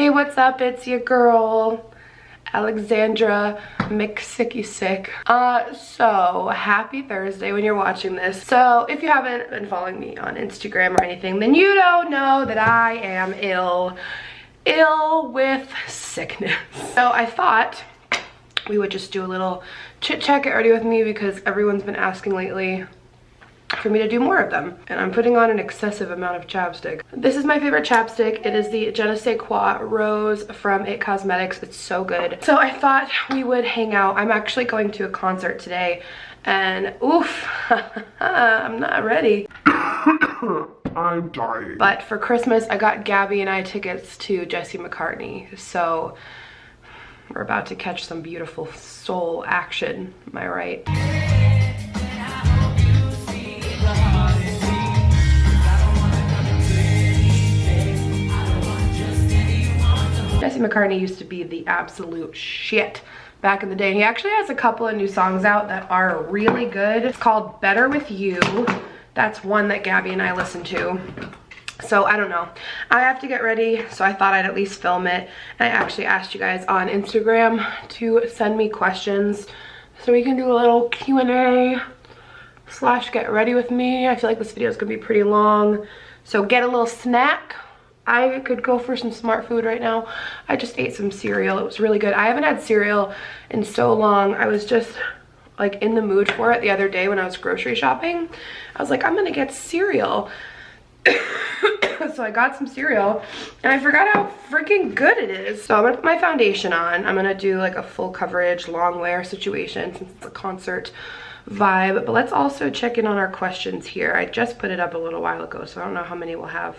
Hey, what's up? It's your girl, Alexandra McSicky. So happy Thursday when you're watching this. So if you haven't been following me on Instagram or anything, then you don't know that I am ill with sickness. So I thought we would just do a little chit chat, get ready with me, because everyone's been asking lately for me to do more of them, and I'm putting on an excessive amount of chapstick. This is my favorite chapstick. It is the Je ne sais quoi Rose from It Cosmetics. It's so good. So I thought we would hang out. I'm actually going to a concert today, and oof, I'm not ready. I'm dying. But for Christmas, I got Gabby and I tickets to Jesse McCartney, so we're about to catch some beautiful soul action. Am I right? Jesse McCartney used to be the absolute shit back in the day. He actually has a couple of new songs out that are really good. It's called Better With You. That's one that Gabby and I listen to. So I don't know. I have to get ready, so I thought I'd at least film it. And I actually asked you guys on Instagram to send me questions so we can do a little Q&A / get ready with me. I feel like this video is gonna be pretty long. So get a little snack. I could go for some smart food right now. I just ate some cereal. It was really good. I haven't had cereal in so long. I was just like in the mood for it the other day when I was grocery shopping. I was like, I'm gonna get cereal. So I got some cereal and I forgot how freaking good it is. So I'm gonna put my foundation on. I'm gonna do like a full coverage long wear situation since it's a concert vibe. But let's also check in on our questions here. I just put it up a little while ago, so I don't know how many we'll have.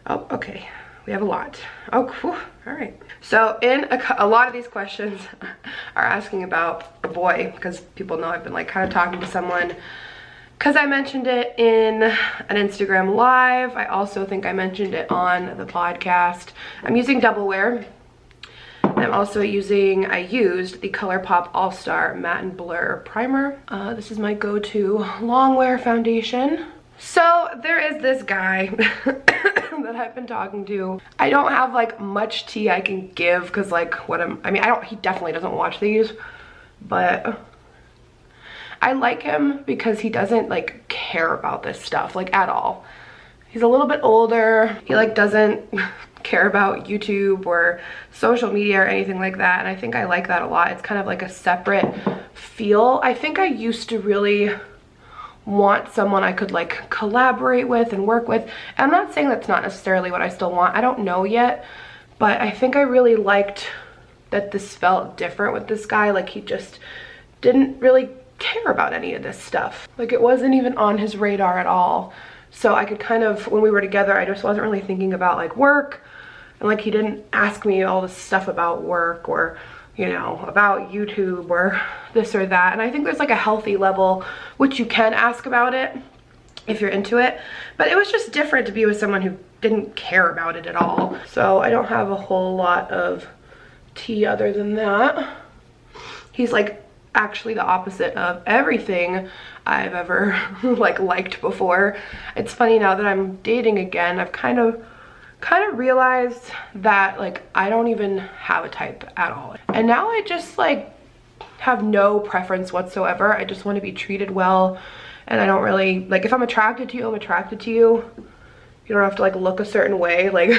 Oh, okay, we have a lot. Oh, cool. All right. So in a lot of these questions are asking about a boy, because people know I've been like kind of talking to someone, because I mentioned it in an Instagram live. I also think I mentioned it on the podcast. I'm using Double Wear. I'm also using, I used the ColourPop All-Star Matte and Blur Primer. This is my go-to long wear foundation. So there is this guy that I've been talking to. I don't have like much tea I can give, because like he definitely doesn't watch these, but I like him because he doesn't like care about this stuff like at all. He's a little bit older. He like doesn't care about YouTube or social media or anything like that, and I think I like that a lot. It's kind of like a separate feel. I think I used to really want someone I could like collaborate with and work with. And I'm not saying that's not necessarily what I still want. I don't know yet, but I think I really liked that this felt different with this guy. Like he just didn't really care about any of this stuff. Like it wasn't even on his radar at all. So I could kind of, when we were together, I just wasn't really thinking about like work, and like he didn't ask me all this stuff about work or, you know, about YouTube or this or that. And I think there's like a healthy level which you can ask about it if you're into it, but it was just different to be with someone who didn't care about it at all. So I don't have a whole lot of tea other than that. He's like actually the opposite of everything I've ever liked before. It's funny, now that I'm dating again, I've kind of realized that like I don't even have a type at all, and now I just like have no preference whatsoever. I just want to be treated well, and I don't really like, if I'm attracted to you, I'm attracted to you. You don't have to like look a certain way. Like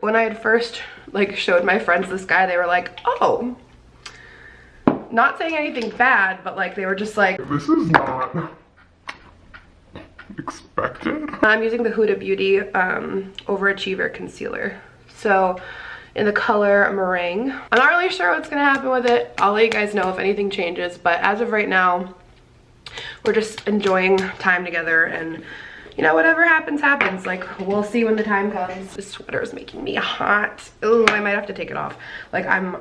when I had first like showed my friends this guy, they were like, oh, not saying anything bad, but like they were just like, this is not expected. I'm using the Huda Beauty Overachiever Concealer. So in the color Meringue. I'm not really sure what's gonna happen with it. I'll let you guys know if anything changes, but as of right now, we're just enjoying time together, and you know, whatever happens, happens. Like, we'll see when the time comes. This sweater is making me hot. Ooh, I might have to take it off. Like, I'm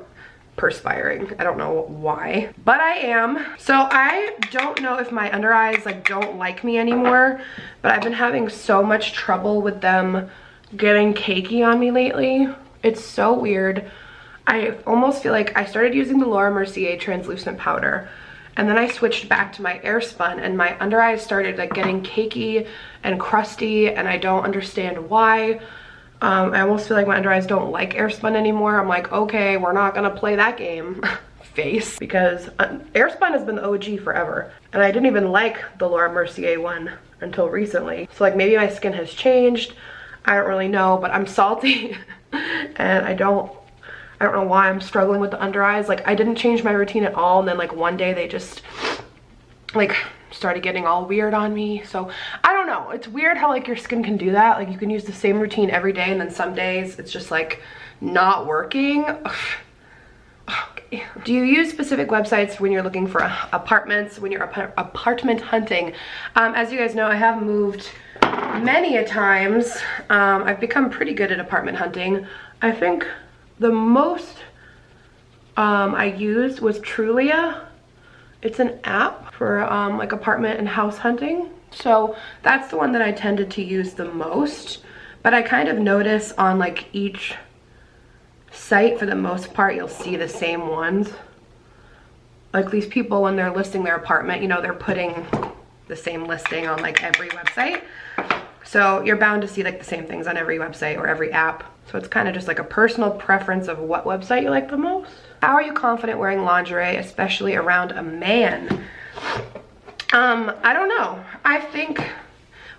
perspiring. I don't know why, but I am. So I don't know if my under eyes like don't like me anymore, but I've been having so much trouble with them getting cakey on me lately. It's so weird. I almost feel like I started using the Laura Mercier translucent powder, and then I switched back to my Airspun, and my under eyes started like getting cakey and crusty, and I don't understand why. I almost feel like my under eyes don't like Airspun anymore. I'm like, okay, we're not gonna play that game. Face, because Airspun has been the OG forever, and I didn't even like the Laura Mercier one until recently. So like maybe my skin has changed, I don't really know, but I'm salty and I don't know why I'm struggling with the under eyes. Like I didn't change my routine at all, and then like one day they just like started getting all weird on me. So I don't know, it's weird how like your skin can do that. Like you can use the same routine every day, and then some days it's just like not working. Okay. Do you use specific websites when you're looking for apartments, when you're apartment hunting? As you guys know, I have moved many a times. I've become pretty good at apartment hunting. I think the most I used was Trulia. It's an app for like apartment and house hunting. So that's the one that I tended to use the most. But I kind of notice on like each site, for the most part, you'll see the same ones. Like these people, when they're listing their apartment, you know, they're putting the same listing on like every website. So you're bound to see like the same things on every website or every app. So it's kind of just like a personal preference of what website you like the most. How are you confident wearing lingerie, especially around a man? I don't know. I think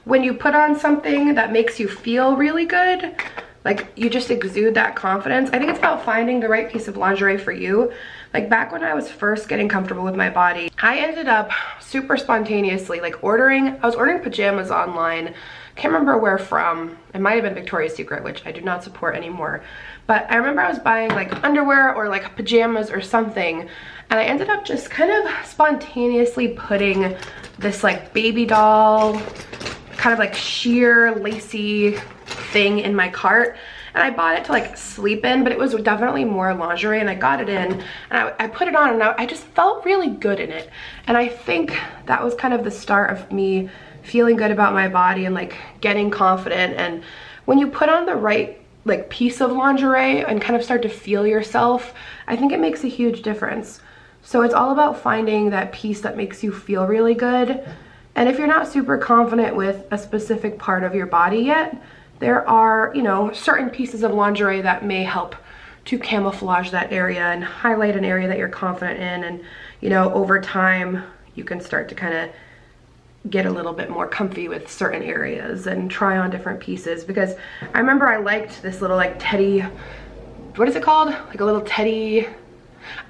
when you put on something that makes you feel really good, like you just exude that confidence. I think it's about finding the right piece of lingerie for you. Like back when I was first getting comfortable with my body, I ended up super spontaneously like I was ordering pajamas online. Can't remember where from. It might have been Victoria's Secret, which I do not support anymore. But I remember I was buying like underwear or like pajamas or something, and I ended up just kind of spontaneously putting this like baby doll, kind of like sheer lacy thing in my cart, and I bought it to like sleep in, but it was definitely more lingerie, and I got it in and I put it on, and I just felt really good in it. And I think that was kind of the start of me feeling good about my body and like getting confident. And when you put on the right like piece of lingerie and kind of start to feel yourself, I think it makes a huge difference. So it's all about finding that piece that makes you feel really good. And if you're not super confident with a specific part of your body yet, there are, you know, certain pieces of lingerie that may help to camouflage that area and highlight an area that you're confident in. And, you know, over time, you can start to kind of get a little bit more comfy with certain areas and try on different pieces. Because I remember I liked this little like teddy, what is it called? Like a little teddy,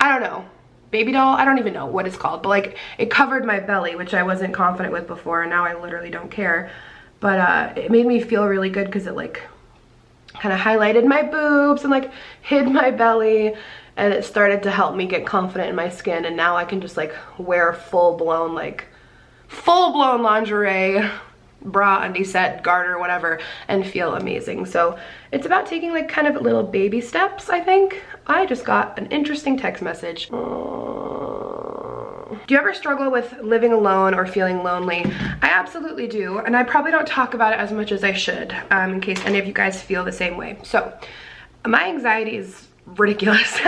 I don't know, baby doll? I don't even know what it's called, but like it covered my belly, which I wasn't confident with before, and now I literally don't care. But it made me feel really good because it like kind of highlighted my boobs and like hid my belly, and it started to help me get confident in my skin. And now I can just like wear full-blown lingerie, bra, undie set, garter, whatever, and feel amazing. So it's about taking like kind of little baby steps, I think. I just got an interesting text message. Do you ever struggle with living alone or feeling lonely? I absolutely do, and I probably don't talk about it as much as I should, in case any of you guys feel the same way. So my anxiety is ridiculous.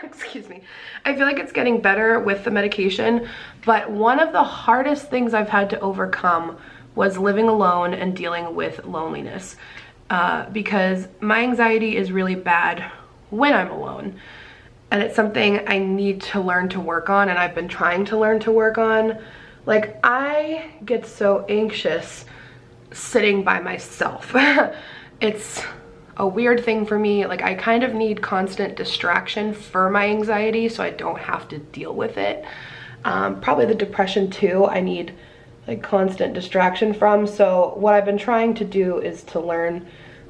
Excuse me. I feel like it's getting better with the medication, but one of the hardest things I've had to overcome was living alone and dealing with loneliness, because my anxiety is really bad when I'm alone. And it's something I need to learn to work on, and I've been trying to learn to work on. Like, I get so anxious sitting by myself. It's a weird thing for me. Like, I kind of need constant distraction for my anxiety so I don't have to deal with it. Probably the depression too, I need like constant distraction from. So what I've been trying to do is to learn,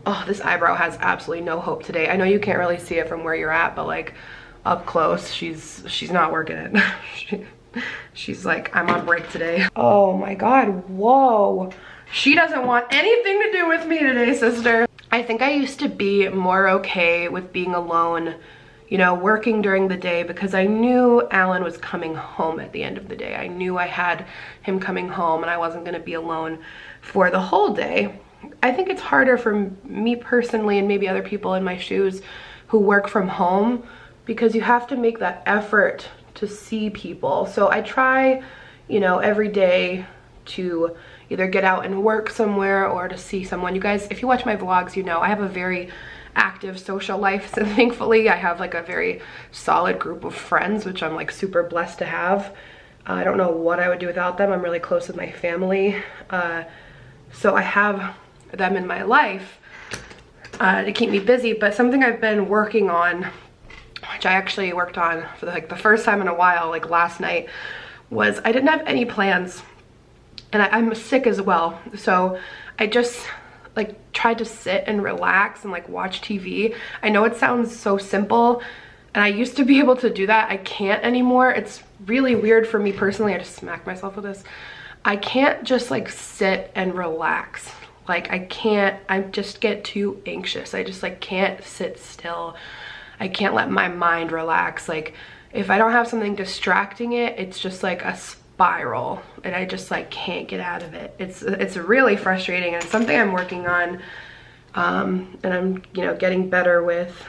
oh, this eyebrow has absolutely no hope today. I know you can't really see it from where you're at, but like up close, she's not working it. She's like, I'm on break today. Oh my God, whoa. She doesn't want anything to do with me today, sister. I think I used to be more okay with being alone, you know, working during the day, because I knew Alan was coming home at the end of the day. I knew I had him coming home and I wasn't gonna be alone for the whole day. I think it's harder for me personally, and maybe other people in my shoes who work from home, because you have to make that effort to see people. So I try, you know, every day to, either get out and work somewhere or to see someone. You guys, if you watch my vlogs, you know I have a very active social life, so thankfully I have like a very solid group of friends, which I'm like super blessed to have. I don't know what I would do without them. I'm really close with my family, so I have them in my life to keep me busy. But something I've been working on, which I actually worked on for the first time in a while, like last night, was I didn't have any plans, and I'm sick as well, so I just like tried to sit and relax and like watch TV. I know it sounds so simple, and I used to be able to do that. I can't anymore. It's really weird for me personally. I just smacked myself with this. I can't just like sit and relax. Like I can't, I just get too anxious. I just like can't sit still. I can't let my mind relax. Like if I don't have something distracting it, it's just like a spiral, and I just like can't get out of it. It's really frustrating, and it's something I'm working on, and I'm, you know, getting better with,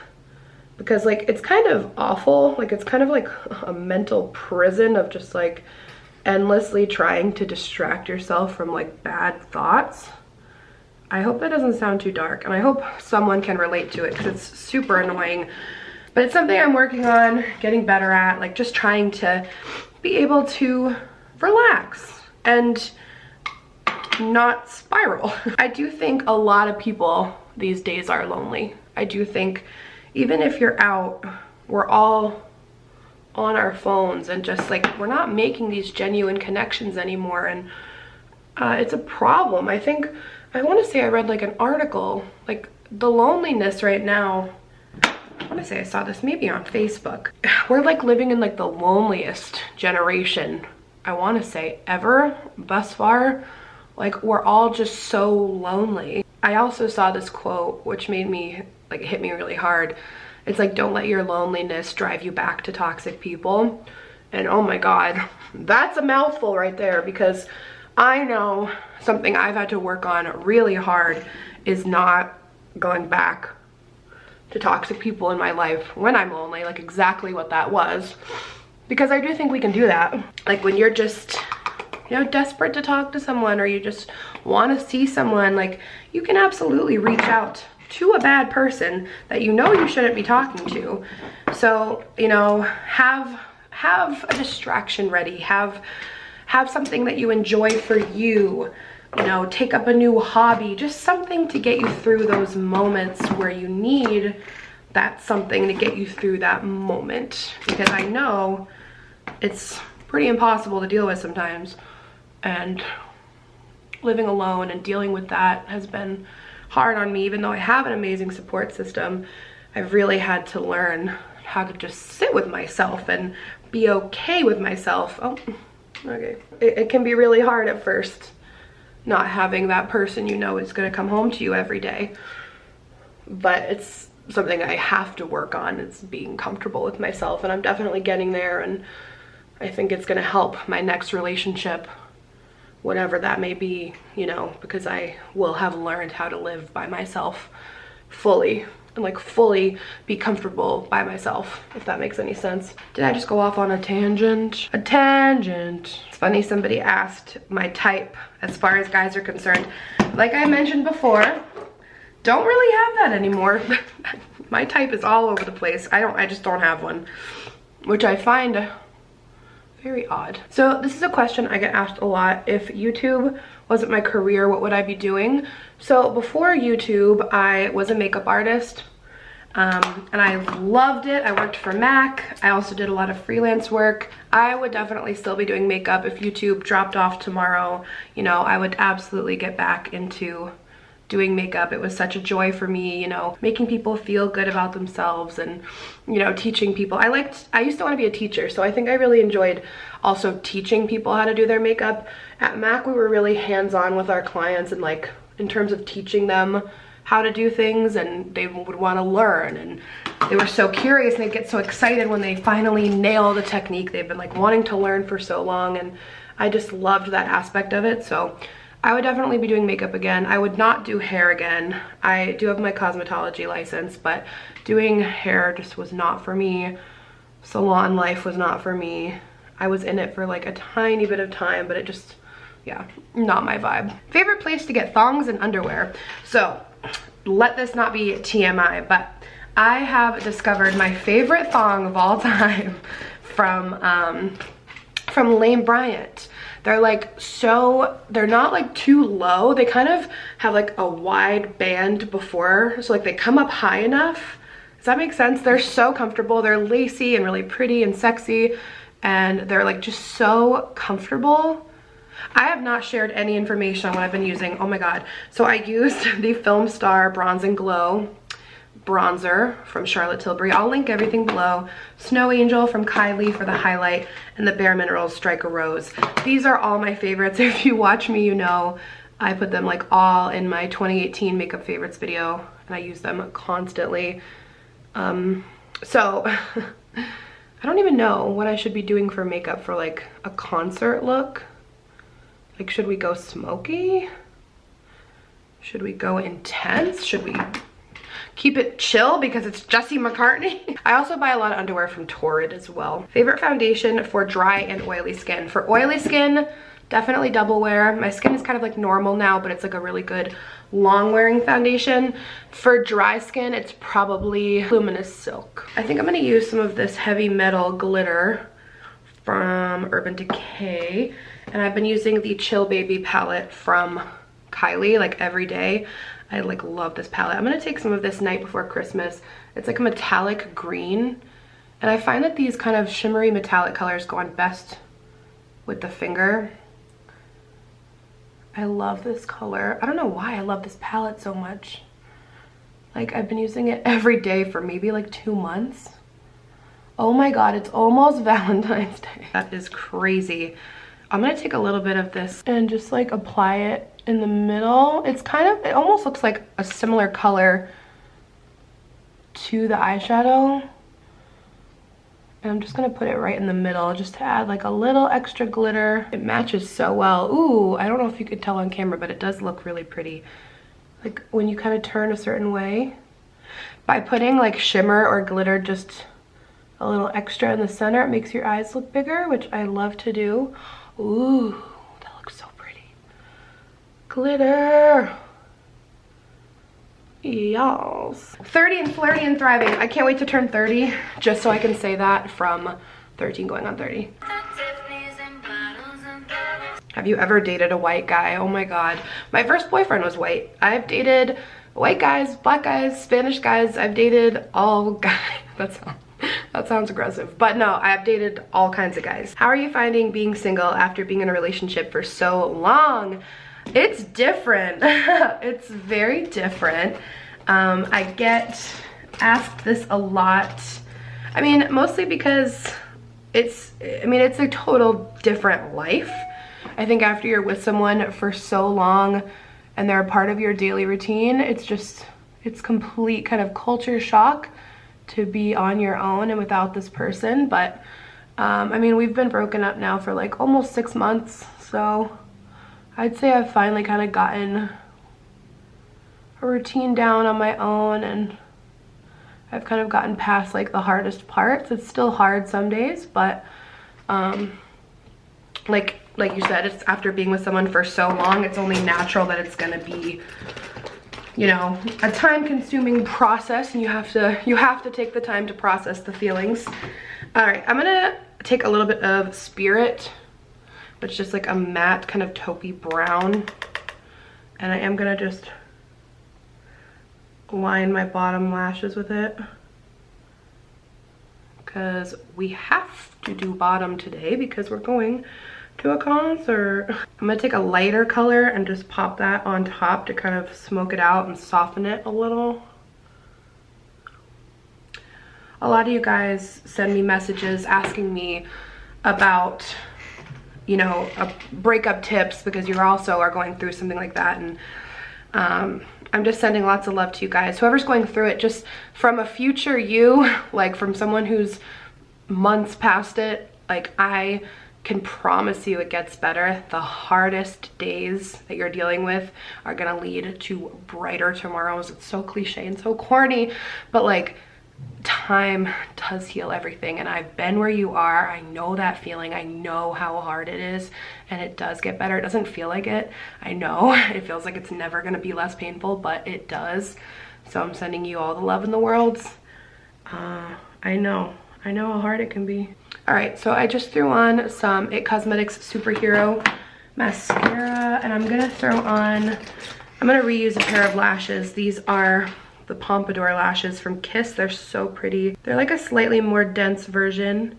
because like it's kind of awful. Like it's kind of like a mental prison of just like endlessly trying to distract yourself from like bad thoughts. I hope that doesn't sound too dark, and I hope someone can relate to it, because it's super annoying. But it's something I'm working on getting better at, like just trying to be able to relax and not spiral. I do think a lot of people these days are lonely. I do think even if you're out, we're all on our phones, and just like we're not making these genuine connections anymore, and it's a problem. I think, I want to say I read like an article, like the loneliness right now, I want to say I saw this maybe on Facebook. We're like living in like the loneliest generation, I want to say, ever thus far. Like we're all just so lonely. I also saw this quote which made me, like, it hit me really hard. It's like, don't let your loneliness drive you back to toxic people. And oh my God, that's a mouthful right there, because I know something I've had to work on really hard is not going back to toxic people in my life when I'm lonely, like exactly what that was. Because I do think we can do that. Like when you're just, you know, desperate to talk to someone, or you just want to see someone, like you can absolutely reach out to a bad person that you know you shouldn't be talking to. So, you know, have a distraction ready, have something that you enjoy for you. You know, take up a new hobby, just something to get you through those moments where you need that something to get you through that moment. Because I know it's pretty impossible to deal with sometimes, and living alone and dealing with that has been hard on me. Even though I have an amazing support system, I've really had to learn how to just sit with myself and be okay with myself. Oh, okay. It can be really hard at first, not having that person you know is going to come home to you every day, but it's something I have to work on. It's being comfortable with myself, and I'm definitely getting there, and I think it's going to help my next relationship, whatever that may be, you know, because I will have learned how to live by myself fully, and like fully be comfortable by myself, if that makes any sense. Did I just go off on a tangent? A tangent. It's funny, somebody asked my type as far as guys are concerned. Like I mentioned before, don't really have that anymore. My type is all over the place. I just don't have one, which I find very odd. So this is a question I get asked a lot. If YouTube wasn't my career, what would I be doing? So before YouTube, I was a makeup artist, and I loved it. I worked for MAC. I also did a lot of freelance work. I would definitely still be doing makeup if YouTube dropped off tomorrow. You know, I would absolutely get back into doing makeup. It was such a joy for me, you know, making people feel good about themselves, and, you know, teaching people. I used to want to be a teacher, so I think I really enjoyed also teaching people how to do their makeup. At MAC, we were really hands-on with our clients, and like in terms of teaching them how to do things, and they would want to learn, and they were so curious, and they'd get so excited when they finally nail the technique they've been like wanting to learn for so long, and I just loved that aspect of it. So I would definitely be doing makeup again. I would not do hair again. I do have my cosmetology license, but doing hair just was not for me. Salon life was not for me. I was in it for like a tiny bit of time, but it just yeah, not my vibe. Favorite place to get thongs and underwear. So let this not be TMI, but I have discovered my favorite thong of all time from Lane Bryant. They're like they're not like too low. They kind of have like a wide band before, so like they come up high enough. Does that make sense? They're so comfortable. They're lacy and really pretty and sexy, and they're like just so comfortable. I have not shared any information on what I've been using. Oh my god. So I used the Film Star Bronze and Glow bronzer from Charlotte Tilbury. I'll link everything below. Snow Angel from Kylie for the highlight, and the Bare Minerals Strike a Rose. These are all my favorites. If you watch me, you know I put them like all in my 2018 makeup favorites video, and I use them constantly. So I don't even know what I should be doing for makeup for like a concert look. Like, should we go smoky? Should we go intense? Should we keep it chill because it's Jesse McCartney? I also buy a lot of underwear from Torrid as well. Favorite foundation for dry and oily skin. For oily skin, definitely Double Wear. My skin is kind of like normal now, but it's like a really good long wearing foundation. For dry skin, it's probably Luminous Silk. I think I'm gonna use some of this heavy metal glitter from Urban Decay. And I've been using the Chill Baby palette from Kylie like every day. I like love this palette. I'm gonna take some of this Night Before Christmas. It's like a metallic green. And I find that these kind of shimmery metallic colors go on best with the finger. I love this color. I don't know why I love this palette so much. Like, I've been using it every day for maybe like 2 months. Oh my god, it's almost Valentine's Day. That is crazy. I'm gonna take a little bit of this and just like apply it in the middle. It's kind of, it almost looks like a similar color to the eyeshadow. And I'm just gonna put it right in the middle just to add like a little extra glitter. It matches so well. Ooh, I don't know if you could tell on camera, but it does look really pretty. Like when you kind of turn a certain way. By putting like shimmer or glitter just a little extra in the center, it makes your eyes look bigger, which I love to do. Ooh, that looks so pretty. Glitter. Y'alls. 30 and flirty and thriving. I can't wait to turn 30 just so I can say that from 13 going on 30. Have you ever dated a white guy? Oh my god. My first boyfriend was white. I've dated white guys, black guys, Spanish guys. I've dated all guys. That sounds aggressive, but no, I have dated all kinds of guys. How are you finding being single after being in a relationship for so long? It's different. It's very different. I get asked this a lot. I mean, mostly because it's a total different life. I think after you're with someone for so long and they're a part of your daily routine, it's complete kind of culture shock to be on your own and without this person. But I mean, we've been broken up now for like almost 6 months, so I'd say I've finally kind of gotten a routine down on my own, and I've kind of gotten past like the hardest parts. It's still hard some days, but like you said, it's after being with someone for so long, it's only natural that it's gonna be, you know, a time-consuming process, and you have to take the time to process the feelings. All right, I'm gonna take a little bit of Spirit, which is just like a matte kind of taupey brown, and I am gonna just line my bottom lashes with it because we have to do bottom today because we're going to a concert. I'm gonna take a lighter color and just pop that on top to kind of smoke it out and soften it a little. A lot of you guys send me messages asking me about, you know, breakup tips because you also are going through something like that, and I'm just sending lots of love to you guys. Whoever's going through it, just from a future you, like from someone who's months past it, like I can promise you it gets better. The hardest days that you're dealing with are gonna lead to brighter tomorrows. It's so cliche and so corny, but like time does heal everything. And I've been where you are. I know that feeling. I know how hard it is, and it does get better. It doesn't feel like it. I know it feels like it's never going to be less painful, but it does. So I'm sending you all the love in the world. I know how hard it can be. All right, so I just threw on some It Cosmetics Superhero mascara, and I'm gonna reuse a pair of lashes. These are the Pompadour lashes from Kiss. They're so pretty. They're like a slightly more dense version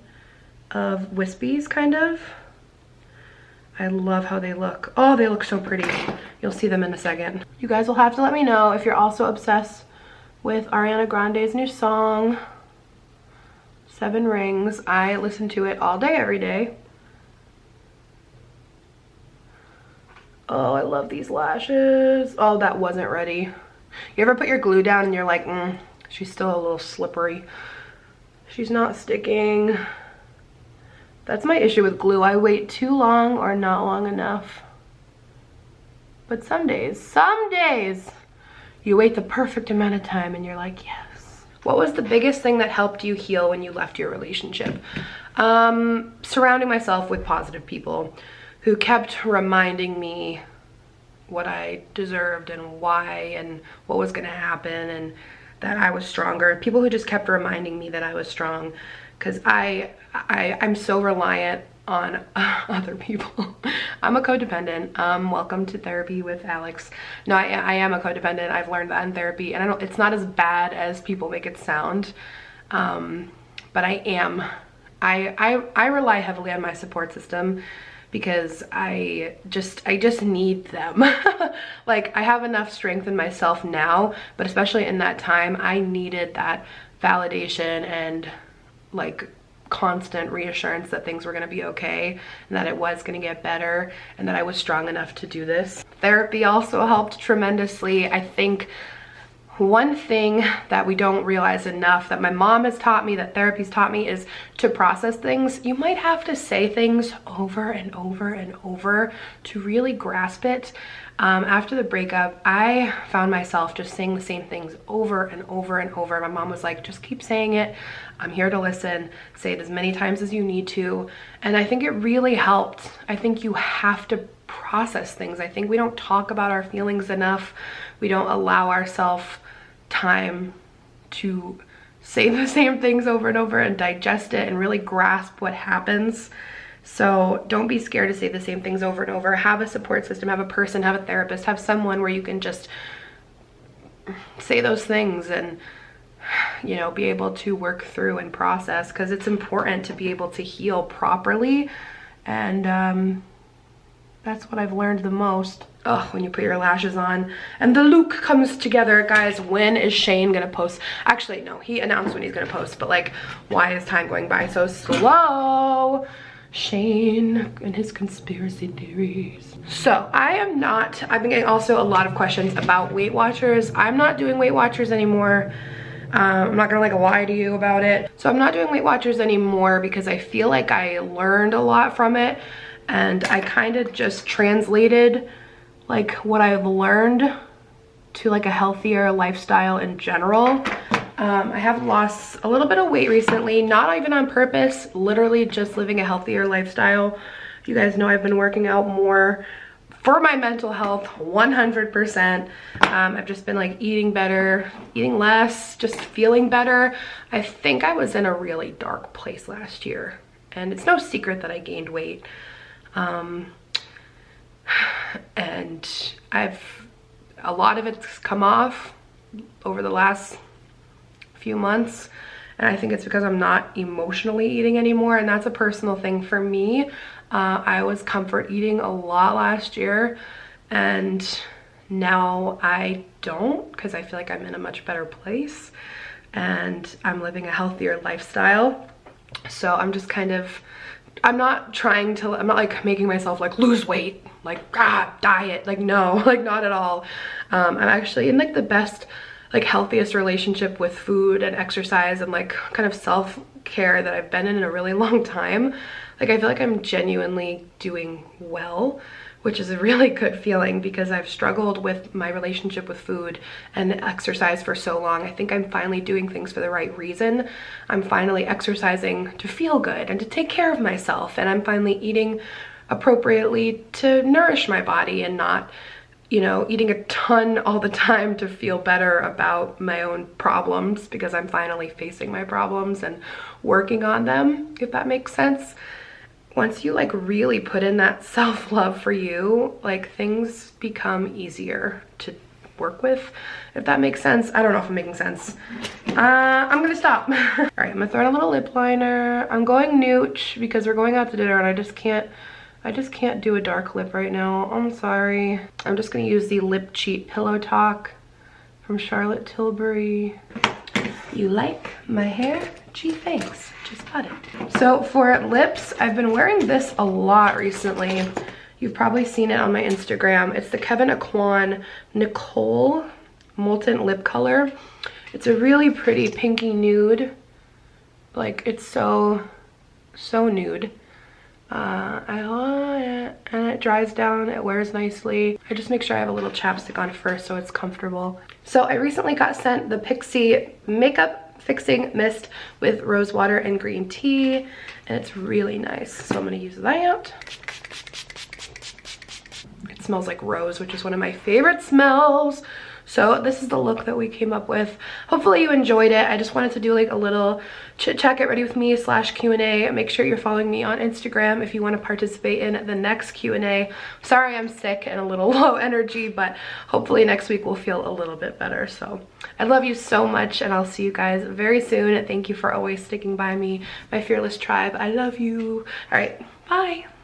of Wispies, kind of. I love how they look. Oh, they look so pretty. You'll see them in a second. You guys will have to let me know if you're also obsessed with Ariana Grande's new song, 7 Rings. I listen to it all day, every day. Oh, I love these lashes. Oh, that wasn't ready. You ever put your glue down and you're like, she's still a little slippery. She's not sticking. That's my issue with glue. I wait too long or not long enough. But some days, you wait the perfect amount of time and you're like, yes. What was the biggest thing that helped you heal when you left your relationship? Surrounding myself with positive people who kept reminding me what I deserved and why and what was gonna happen and that I was stronger. People who just kept reminding me that I was strong, because I'm so reliant on other people. I'm a codependent. Welcome to therapy with Alex. No, I am a codependent. I've learned that in therapy, and it's not as bad as people make it sound. But I am. I rely heavily on my support system because I just need them. Like, I have enough strength in myself now, but especially in that time, I needed that validation and like constant reassurance that things were going to be okay and that it was going to get better and that I was strong enough to do this. Therapy also helped tremendously. I think one thing that we don't realize enough, that my mom has taught me, that therapy's taught me, is to process things. You might have to say things over and over and over to really grasp it. After the breakup, I found myself just saying the same things over and over and over. My mom was like, just keep saying it. I'm here to listen. Say it as many times as you need to. And I think it really helped. I think you have to process things. I think we don't talk about our feelings enough. We don't allow ourselves time to say the same things over and over and digest it and really grasp what happens. So don't be scared to say the same things over and over. Have a support system, have a person, have a therapist, have someone where you can just say those things and, you know, be able to work through and process, because it's important to be able to heal properly. And that's what I've learned the most. Oh, when you put your lashes on and the look comes together. Guys, when is Shane gonna post? Actually, no, he announced when he's gonna post, but like, why is time going by so slow? Shane and his conspiracy theories. So I've been getting also a lot of questions about Weight Watchers. I'm not doing Weight Watchers anymore. I'm not gonna like lie to you about it. So I'm not doing Weight Watchers anymore because I feel like I learned a lot from it, and I kind of just translated like what I've learned to like a healthier lifestyle in general. I have lost a little bit of weight recently, not even on purpose, literally just living a healthier lifestyle. You guys know I've been working out more for my mental health, 100%. I've just been like eating better, eating less, just feeling better. I think I was in a really dark place last year, and it's no secret that I gained weight. And a lot of it's come off over the last few months, and I think it's because I'm not emotionally eating anymore, and that's a personal thing for me. I was comfort eating a lot last year, and now I don't, because I feel like I'm in a much better place and I'm living a healthier lifestyle. So I'm just kind of, I'm not like making myself like lose weight, like diet, like no, like not at all. I'm actually in like the best, like healthiest relationship with food and exercise and like kind of self-care that I've been in a really long time. Like I feel like I'm genuinely doing well which is a really good feeling because I've struggled with my relationship with food and exercise for so long. I think I'm finally doing things for the right reason. I'm finally exercising to feel good and to take care of myself, and I'm finally eating appropriately to nourish my body and not, you know, eating a ton all the time to feel better about my own problems, because I'm finally facing my problems and working on them, if that makes sense. Once you like really put in that self-love for you, like things become easier to work with, if that makes sense. I don't know if I'm making sense. I'm gonna stop. All right, I'm gonna throw in a little lip liner. I'm going nude because we're going out to dinner and I just can't do a dark lip right now. I'm sorry. I'm just gonna use the Lip Cheat Pillow Talk from Charlotte Tilbury. You like my hair? Gee, thanks. Just got it. So for lips, I've been wearing this a lot recently. You've probably seen it on my Instagram. It's the Kevin Aquan Nicole Molten Lip Color. It's a really pretty pinky nude. Like, it's so nude. I love it, and it dries down, it wears nicely. I just make sure I have a little chapstick on first so it's comfortable. So I recently got sent the Pixi Makeup Fixing Mist with rose water and green tea, and it's really nice. So I'm gonna use that. It smells like rose, which is one of my favorite smells. So this is the look that we came up with. Hopefully you enjoyed it. I just wanted to do like a little chit chat, get ready with me / Q&A. Make sure you're following me on Instagram if you want to participate in the next Q&A. Sorry I'm sick and a little low energy, but hopefully next week we'll feel a little bit better. So I love you so much, and I'll see you guys very soon. Thank you for always sticking by me, my fearless tribe. I love you. All right, bye.